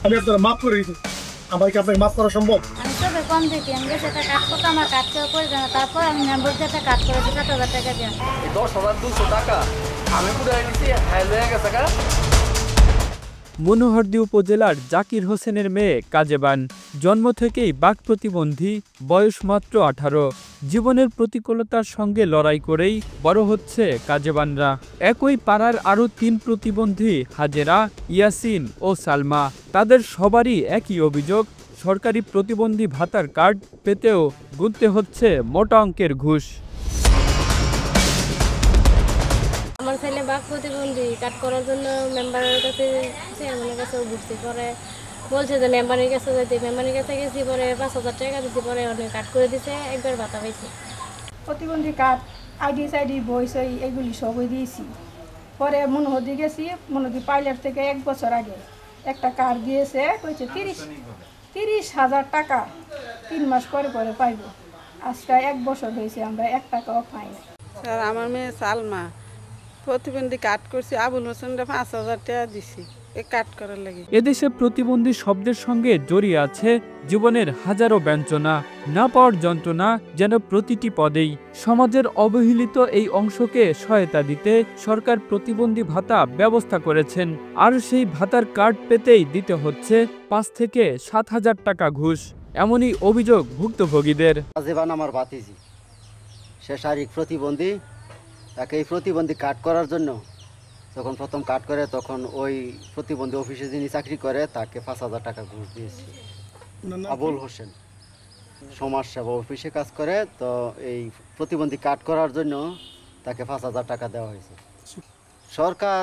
আমি আপনারা মাফ করে দিচ্ছি। আমার কি আপনাকে মাফ করা সম্ভব? আমি তবে কম দেখি আমি গেছে একটা কাজ করতে আমার কাজ কেউ করে দেয় না, তারপর আমি মেম্বার একটা কাজ করেছি 7,000 টাকা দিয়ে। 10,200 টাকা আমি পুরো দিচ্ছি, হাই হয়ে গেছে গা। মনোহরদী উপজেলার জাকির হোসেনের মেয়ে কাজেবান জন্ম থেকেই বাক প্রতিবন্ধী, বয়স মাত্র 18। জীবনের প্রতিকূলতার সঙ্গে লড়াই করেই বড় হচ্ছে কাজেবানরা। একই পাড়ার আরও 3 প্রতিবন্ধী হাজেরা, ইয়াসিন ও সালমা, তাদের সবারই একই অভিযোগ, সরকারি প্রতিবন্ধী ভাতার কার্ড পেতেও গুনতে হচ্ছে মোটা অঙ্কের ঘুষ। আমার ছেলে বাক প্রতিবন্ধী, কাজ করার জন্য মেম্বারের কাছে চেয়ারম্যানের কাছে ভর্তি করে বলছে যে মেম্বারের কাছে যেতে, মেম্বারের কাছে গেছি, পরে 5,000 টাকা দিতে, পরে অনেক কাট করে দিছে, একবার ভাতা পাইছি। প্রতিবন্ধী কার্ড, আইডি সাইডি, বই সই এগুলি সবই দিয়েছি। পরে মনোহরদী গেছি, মনোহরদী পাইলট থেকে 1 বছর আগে একটা কার্ড দিয়েছে, কইছে 30,000 টাকা 3 মাস পরে পরে পাইব। আজকে 1 বছর হয়েছে, আমরা 1 টাকাও পাই না। স্যার, আমার মেয়ে সালমা প্রতিবন্ধী কাট করছি, আবুল হোসেনরা 5,000 টাকা দিছি এই কাট করার লাগে। এদেশে প্রতিবন্ধী শব্দের সঙ্গে জড়িয়ে আছে জীবনের হাজারো ব্যঞ্জনা, না পাওয়ার যন্ত্রণা যেন প্রতিটি পদেই। সমাজের অবহেলিত এই অংশকে সহায়তা দিতে সরকার প্রতিবন্ধী ভাতা ব্যবস্থা করেছেন, আর সেই ভাতার কার্ড পেতেই দিতে হচ্ছে 5 থেকে 7,000 টাকা ঘুষ। এমনই অভিযোগ ভুক্তভোগীদের। কাজেবান আমার ভাতিজি, সে শারীরিক প্রতিবন্ধী। তাকে এই প্রতিবন্ধী কার্ড করার জন্য যখন প্রথম কার্ড করে, তখন ওই প্রতিবন্ধী অফিসে যিনি চাকরি করে তাকে 5,000 টাকা ঘুষ দিয়েছে। আবুল হোসেন সমাজসেবা অফিসে কাজ করে, তো এই প্রতিবন্ধী কার্ড করার জন্য তাকে 5,000 টাকা দেওয়া হয়েছে। সরকার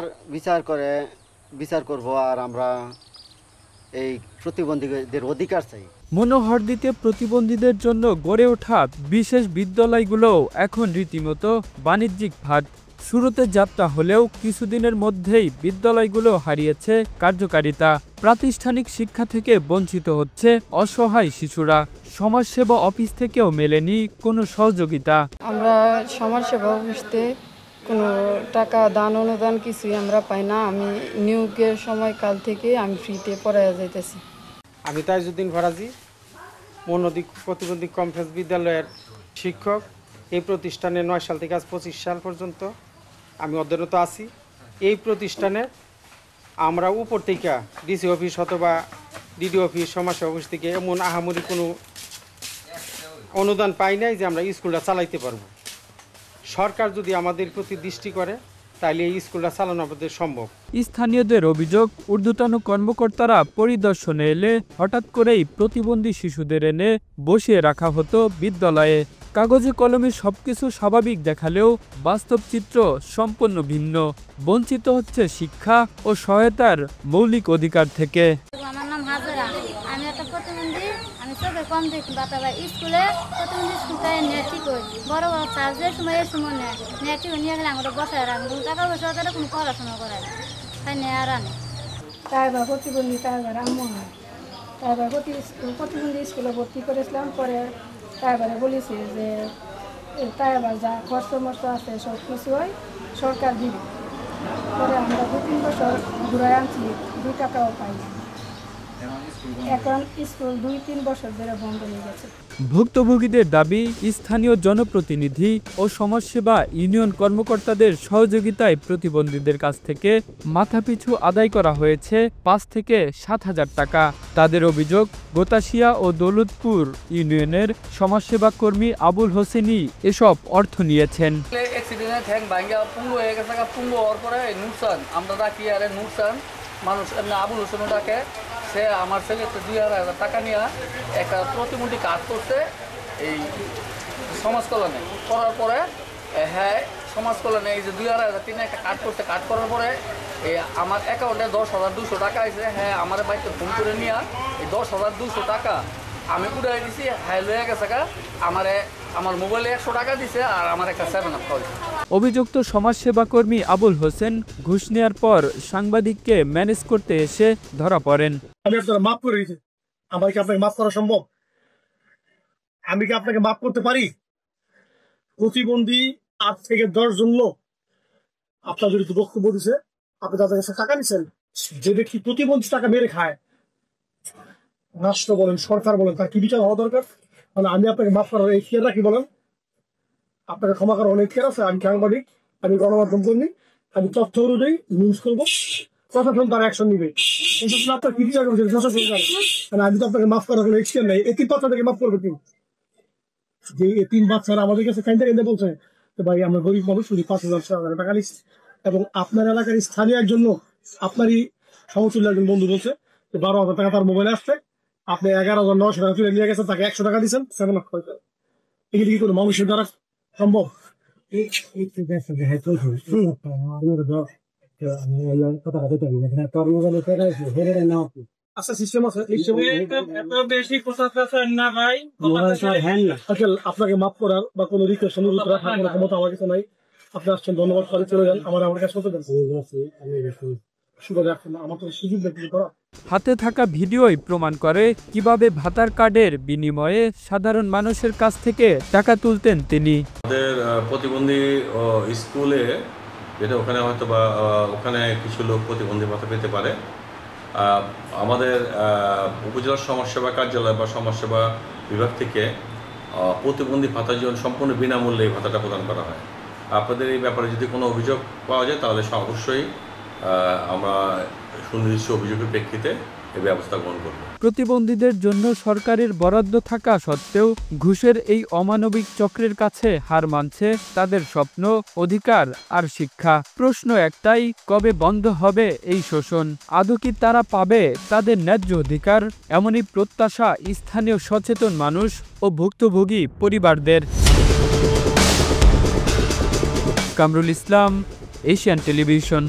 বিচার করব, আর আমরা এই প্রতিবন্ধীদের অধিকার চাই। মনোহরদীতে প্রতিবন্ধীদের জন্য গড়ে ওঠা বিশেষ বিদ্যালয়গুলোও এখন রীতিমতো বাণিজ্যিক ফাঁদ। শুরুতে যাত্রা হলেও কিছুদিনের মধ্যেই বিদ্যালয়গুলো হারিয়েছে কার্যকারিতা। প্রাতিষ্ঠানিক শিক্ষা থেকে বঞ্চিত হচ্ছে অসহায় শিশুরা। সমাজসেবা অফিস থেকেও মেলেনি কোনো সহযোগিতা। আমরা সমাজসেবা অফিসতে কোনো টাকা দান অনুদান কিছুই আমরা পাই না। আমি নিয়োগের সময়কাল থেকে আমি ফ্রিতে পড়াইয়া যাইতেছি। আমি তাইজুদ্দিন ফরাজি, মনোহরদী প্রতিবন্ধী কমপ্লেক্স বিদ্যালয়ের শিক্ষক। এই প্রতিষ্ঠানে 9 সাল থেকে আজ 25 সাল পর্যন্ত আমি অধ্যয়নরত আছি। এই প্রতিষ্ঠানে আমরা উপর থেকে ডিসি অফিস অথবা ডিডি অফিস, সমাজসেবা অফিস থেকে এমন আহামরি কোনো অনুদান পাই নাই যে আমরা স্কুলটা চালাইতে পারবো। সরকার যদি আমাদের প্রতি দৃষ্টি করে তাহলে এই স্কুলটা চালানো আমাদের সম্ভব। স্থানীয়দের অভিযোগ, ঊর্ধ্বতন কর্মকর্তারা পরিদর্শনে এলে হঠাৎ করেই প্রতিবন্ধী শিশুদের এনে বসিয়ে রাখা হতো বিদ্যালয়ে। কাগজে কলমে সবকিছু স্বাভাবিক দেখালেও বাস্তব চিত্র সম্পূর্ণ ভিন্ন। বঞ্চিত হচ্ছে শিক্ষা ও সহায়তার মৌলিক অধিকার থেকে। আমার নাম হাজেরা, আমি একটা প্রতিবন্ধী, আমি চোখে কম দেখি। বাতা ভাই স্কুলে প্রতিবন্ধী স্কুলটায় নেটি করি, বড় বড় চার্জের সময় এর সময় নেটি নিয়ে গেলে আমরা বসায় রাখবো, টাকা পয়সা তারা কোনো পড়াশোনা করায় তাই নেয় আর আনে। তাই বা প্রতিবন্ধী, তাই বা আম্মু হয়, তাই বা প্রতিবন্ধী স্কুলে ভর্তি করেছিলাম। পরে তাইবারে বলেছি যে তাইবার যা খরচ মর্চ আছে সব কিছু হয় সরকার দিবে। পরে আমরা 2-3 বছর ঘুরাই আনছি, 2 টাকাও পাই না। এখন স্কুল 2-3 বছর ধরে বন্ধ হয়ে গেছে। ভুক্তভোগীদের দাবি, স্থানীয় জনপ্রতিনিধি ও সমাজসেবা ইউনিয়ন কর্মকর্তাদের সহযোগিতায় প্রতিবন্ধীদের কাছ থেকে মাথাপিছু আদায় করা হয়েছে 5 থেকে 7,000 টাকা। তাদের অভিযোগ, গোতাশিয়া ও দৌলতপুর ইউনিয়নের সমাজসেবা কর্মী আবুল হোসেনই এসব অর্থ নিয়েছেন। অ্যাক্সিডেন্টে ঠ্যাং ভাঙ্গা পুঙ্গু হয়ে গেছে, পুঙ্গু হওয়ার পরে নুরসান, আমরা ডাকি আরে নুরসান, মানুষ এমনি আবুল হোসেনও ডাকে। সে আমার ছেলেতে 2,000 টাকা নিয়ে একটা প্রতিবন্ধী কাজ করছে এই সমাজ কল্যাণে। করার পরে হ্যাঁ সমাজ কল্যাণে এই যে 2,000 একটা কাজ করছে, কাজ করার পরে এই আমার অ্যাকাউন্টে 10,200 টাকা আছে। হ্যাঁ আমার বাড়িতে ফোন করে নিয়ে এই 10,200 টাকা আমি উড়াই দিছি, হ্যাঁ লয়ে গেছে গা। আমার মোবাইলে 100 টাকা দিছে, আর আমার একটা 7-up খাওয়াইছে। অভিযুক্ত সমাজসেবা কর্মী আবুল হোসেন ঘুষ নেওয়ার পর সাংবাদিককে ম্যানেজ করতে এসে ধরা পড়েন। আমি আপনারা মাফ করে দিচ্ছি। আমার কি আপনাকে মাফ করা সম্ভব? আমি কি আপনাকে মাফ করতে পারি? প্রতিবন্ধী 8 থেকে 10 জন লোক আপনার যদি বক্তব্য দিছে আপনি তাদের কাছে টাকা নিচ্ছেন, যে ব্যক্তি প্রতিবন্ধী টাকা মেরে খায়, রাষ্ট্র বলেন সরকার বলেন, তার কি বিচার হওয়া দরকার? মানে আমি আপনাকে মাফ করার এখতিয়ার রাখি বলেন? আপনাকে ক্ষমা করার অনেক এখতিয়ার আছে। আমি সাংবাদিক, আমি গণমাধ্যম কর্মী, আমি তথ্য অনুযায়ী নিউজ করবো, প্রশাসন তার অ্যাকশন নিবে। প্রশাসন আপনার কি বিচার করছে প্রশাসন জানে। মানে আমি তো আপনাকে মাফ করার কোনো এখতিয়ার নেই। এই 3 বাচ্চাদেরকে মাফ করবে কি? যে এই 3 বাচ্চারা আমাদের কাছে কাইন্দা কাইন্দা বলছে ভাই আমরা গরিব মানুষ, শুধু 5,000 টাকা নিচ্ছি, এবং আপনার এলাকার স্থানীয় একজন লোক, আপনারই সমতুল্য একজন বন্ধু বলছে যে 12,000 টাকা তার মোবাইলে আসছে, আপনি 11,900 টাকা তুলে নিয়ে গেছেন, তাকে 100 টাকা দিচ্ছেন, 7 লাখ টাকা। এগুলি কি কোনো মানুষের দ্বারা সম্ভব? আচ্ছা সিস্টেম আছে, আপনাকে মাফ করার বা কোনো রিকোয়েস্ট অনুরোধ রাখার কোনো ক্ষমতা আমার কাছে নাই। আপনি আসছেন, ধন্যবাদ করে চলে যান। আমার কাছে করতে দেন, আমার তো সুযোগ ব্যক্তি করা। হাতে থাকা ভিডিওই প্রমাণ করে কিভাবে ভাতার কার্ডের বিনিময়ে সাধারণ মানুষের কাছ থেকে টাকা তুলতেন তিনি। আমাদের প্রতিবন্ধী স্কুলে, যেটা ওখানে হয়তো বা ওখানে কিছু লোক প্রতিবন্ধী ভাতা পেতে পারে, আমাদের উপজেলা সমাজসেবা কার্যালয় বা সমাজসেবা বিভাগ থেকে প্রতিবন্ধী ভাতার জন্য সম্পূর্ণ বিনামূল্যে এই ভাতাটা প্রদান করা হয়। আপনাদের এই ব্যাপারে যদি কোনো অভিযোগ পাওয়া যায় তাহলে অবশ্যই আমরা সুনির্দিষ্ট অভিযোগের প্রেক্ষিতে এই ব্যবস্থা গ্রহণ করব। প্রতিবন্ধীদের জন্য সরকারের বরাদ্দ থাকা সত্ত্বেও ঘুষের এই অমানবিক চক্রের কাছে হার মানছে তাদের স্বপ্ন, অধিকার আর শিক্ষা। প্রশ্ন একটাই, কবে বন্ধ হবে এই শোষণ? আদৌ কি তারা পাবে তাদের ন্যায্য অধিকার? এমনই প্রত্যাশা স্থানীয় সচেতন মানুষ ও ভুক্তভোগী পরিবারদের। Kamrul Islam, Asian television.